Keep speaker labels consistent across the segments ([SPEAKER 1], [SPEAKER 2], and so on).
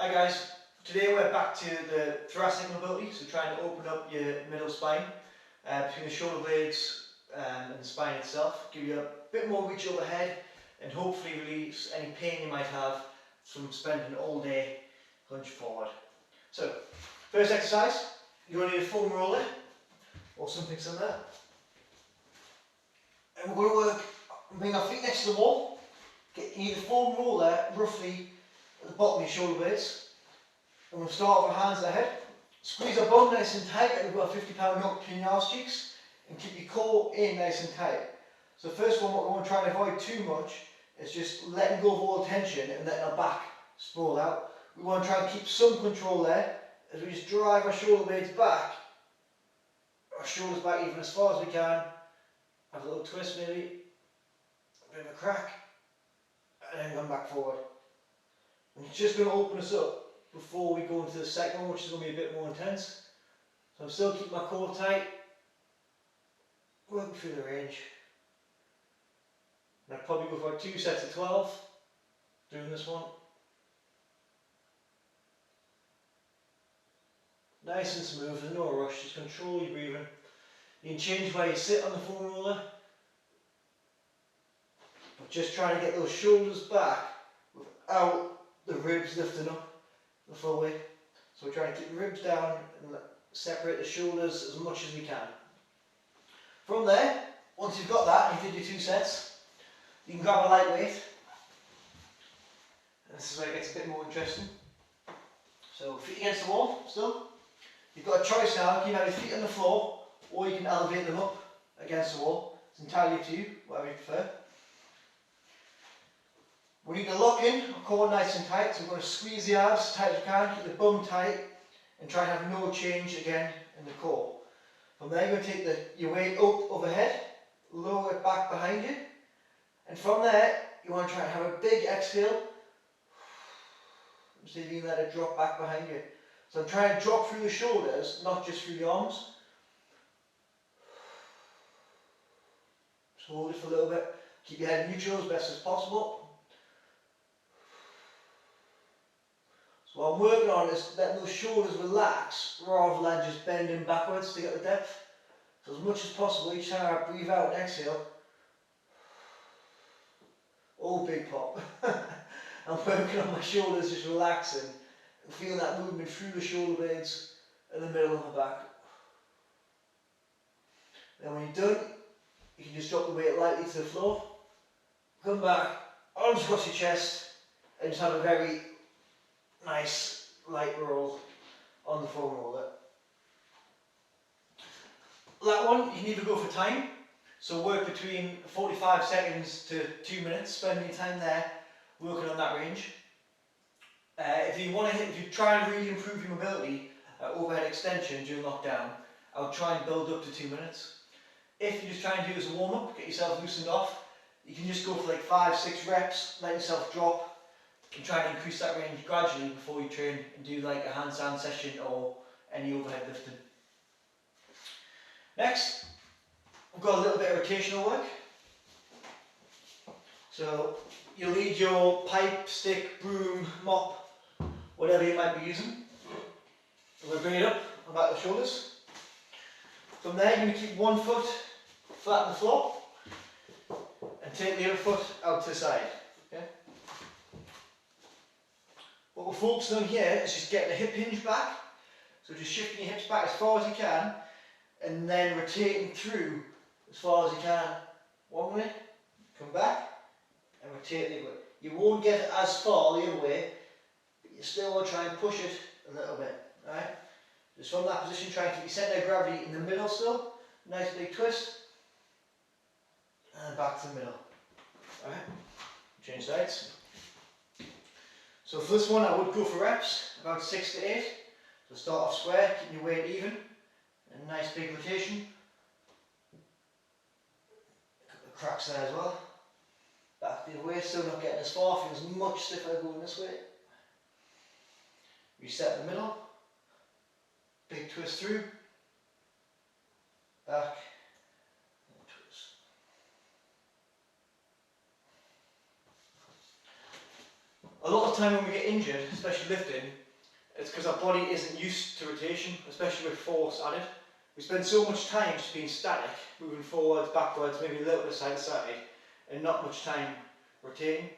[SPEAKER 1] Hi guys, today we're back to the thoracic mobility, so trying to open up your middle spine between the shoulder blades and the spine itself, give you a bit more reach overhead and hopefully release any pain you might have from spending all day hunched forward. So, first exercise, you're going to need a foam roller or something similar, and we're going to work, bring our feet next to the wall, you need a foam roller roughly at the bottom of your shoulder blades. And we'll start with our hands at the head. Squeeze our bum nice and tight, like we've got a 50-pound note between your arse cheeks, and keep your core in nice and tight. So the first one, what we want to try and avoid too much is just letting go of all the tension and letting our back sprawl out. We want to try and keep some control there as we just drive our shoulder blades back, our shoulders back even as far as we can. Have a little twist maybe, a bit of a crack, and then come back forward. And it's just going to open us up before we go into the second one, which is going to be a bit more intense. So I'm still keeping my core tight, working through the range. And I'd probably go for 2 sets of 12 doing this one. Nice and smooth, there's no rush, just control your breathing. You can change where you sit on the foam roller, but just trying to get those shoulders back without the ribs lifting up the full way. So we're trying to keep the ribs down and separate the shoulders as much as we can. From there, once you've got that and you did your 2 sets, you can grab a light weight. And this is where it gets a bit more interesting. So feet against the wall still. You've got a choice now, you can have your feet on the floor or you can elevate them up against the wall. It's entirely up to you, whatever you prefer. We need to lock in our core nice and tight, so we're going to squeeze the abs as tight as we can, keep the bum tight, and try and have no change again in the core. From there, you're going to take your weight up overhead, lower it back behind you, and from there, you want to try and have a big exhale. So you can let it drop back behind you. So I'm trying to drop through the shoulders, not just through the arms. Just hold it for a little bit. Keep your head neutral as best as possible. So what I'm working on is letting those shoulders relax rather than just bending backwards to get the depth. So as much as possible, each time I breathe out and exhale, oh big pop. I'm working on my shoulders, just relaxing and feeling that movement through the shoulder blades and the middle of my back. Then when you're done, you can just drop the weight lightly to the floor, come back, arms across your chest, and just have a very nice light roll on the foam roller. That one, you can either go for time, so work between 45 seconds to 2 minutes, spending your time there working on that range. If you try and really improve your mobility, overhead extension during lockdown, I would try and build up to 2 minutes. If you just try and do it as a warm up, get yourself loosened off, you can just go for like 5-6 reps, let yourself drop, and try and increase that range gradually before you train and do like a handstand session or any overhead lifting. Next, we've got a little bit of rotational work. So you'll need your pipe, stick, broom, mop, whatever you might be using. We'll bring it up on the back of the shoulders. From there, you're going to keep one foot flat on the floor and take the other foot out to the side. Okay? What we're focusing on here is just getting the hip hinge back. So just shifting your hips back as far as you can and then rotating through as far as you can. One way, come back and rotate the other way. You won't get it as far the other way, but you still want to try and push it a little bit. Right? Just from that position, try and keep your centre of gravity in the middle still. Nice big twist. And back to the middle. Alright? Change sides. So for this one, I would go for reps, about 6 to 8. So start off square, keeping your weight even, and a nice big rotation. A couple of cracks there as well. Back the other way, still not getting as far, feels much stiffer going this way. Reset in the middle, big twist through, back, and twist. A lot of time when we get injured, especially lifting, it's because our body isn't used to rotation, especially with force added. We spend so much time just being static, moving forwards, backwards, maybe a little bit side to side, and not much time rotating.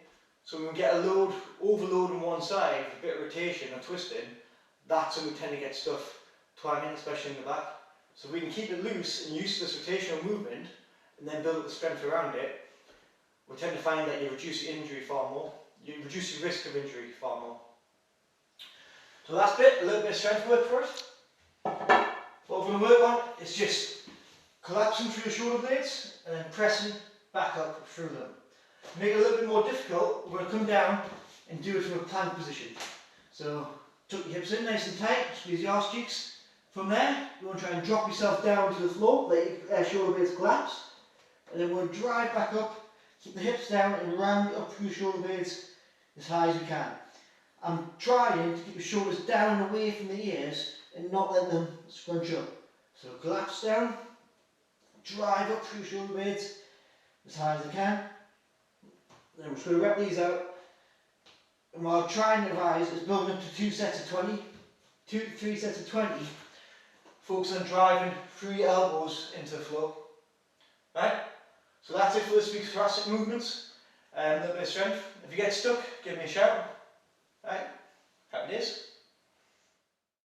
[SPEAKER 1] So when we get a load, overload on one side, a bit of rotation or twisting, that's when we tend to get stuff twanging, especially in the back. So if we can keep it loose and used to this rotational movement, and then build up the strength around it, we tend to find that you reduce your injury far more. You reduce your risk of injury far more. So last bit, a little bit of strength work for us. What we're going to work on is just collapsing through the shoulder blades and then pressing back up through them. To make it a little bit more difficult, we're going to come down and do it from a plank position. So tuck your hips in nice and tight, squeeze your arse cheeks. From there, you want to try and drop yourself down to the floor, let your shoulder blades collapse. And then we'll drive back up, keep the hips down and round up through the shoulder blades as high as we can. I'm trying to keep the shoulders down and away from the ears and not let them scrunch up. So collapse down, drive up through the shoulder blades as high as I can. Then we're just going to wrap these out. And what I'll try and advise is building up to 2 sets of 20, 2 to 3 sets of 20. Focus on driving through your elbows into the floor. Right? So that's it for this week's thoracic movements. A little bit of strength. If you get stuck, give me a shout. Right? Happy days.